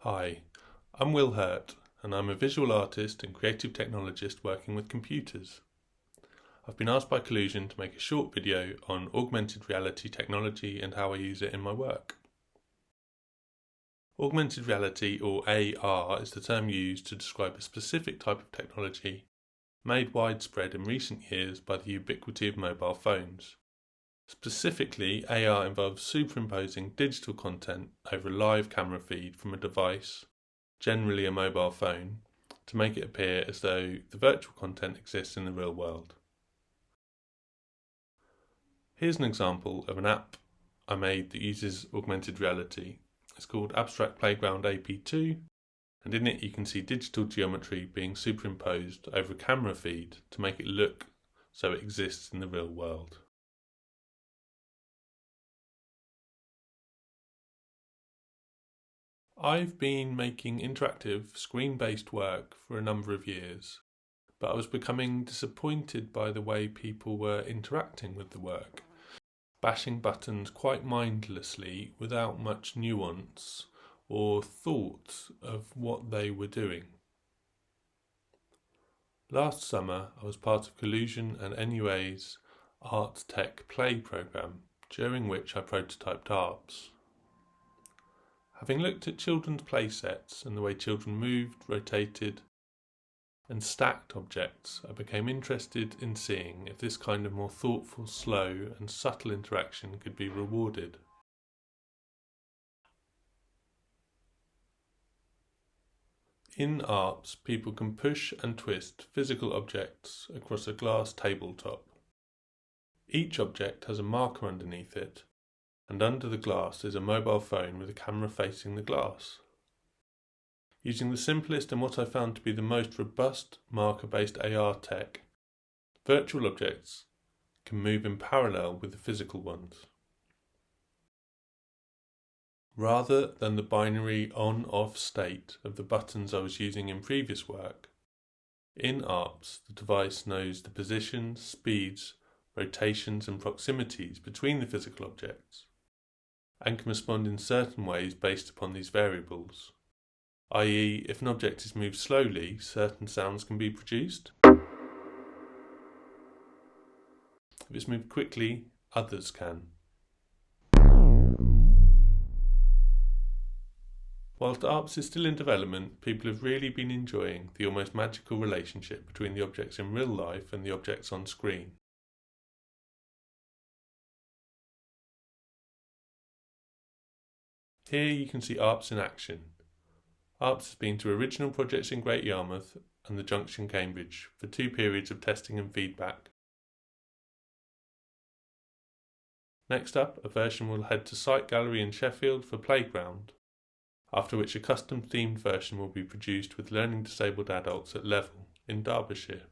Hi, I'm Will Hurt, and I'm a visual artist and creative technologist working with computers. I've been asked by Collusion to make a short video on augmented reality technology and how I use it in my work. Augmented reality, or AR, is the term used to describe a specific type of technology made widespread in recent years by the ubiquity of mobile phones. Specifically, AR involves superimposing digital content over a live camera feed from a device, generally a mobile phone, to make it appear as though the virtual content exists in the real world. Here's an example of an app I made that uses augmented reality. It's called Abstract Playground AP2, and in it you can see digital geometry being superimposed over a camera feed to make it look so it exists in the real world. I've been making interactive, screen-based work for a number of years, but I was becoming disappointed by the way people were interacting with the work, bashing buttons quite mindlessly without much nuance or thought of what they were doing. Last summer, I was part of Collusion and NUA's Art Tech Play programme, during which I prototyped ARPs. Having looked at children's play sets and the way children moved, rotated, and stacked objects, I became interested in seeing if this kind of more thoughtful, slow, and subtle interaction could be rewarded. In ARPs, people can push and twist physical objects across a glass tabletop. Each object has a marker underneath it, and under the glass is a mobile phone with a camera facing the glass. Using the simplest and what I found to be the most robust marker-based AR tech, virtual objects can move in parallel with the physical ones. Rather than the binary on-off state of the buttons I was using in previous work, in ARPs the device knows the positions, speeds, rotations and proximities between the physical objects, and can respond in certain ways based upon these variables, i.e., if an object is moved slowly, certain sounds can be produced. If it's moved quickly, others can. Whilst ARPs is still in development, people have really been enjoying the almost magical relationship between the objects in real life and the objects on screen. Here you can see ARPs in action. ARPs has been to original projects in Great Yarmouth and the Junction, Cambridge, for 2 periods of testing and feedback. Next up, a version will head to Site Gallery in Sheffield for Playground, after which a custom themed version will be produced with learning disabled adults at Level in Derbyshire.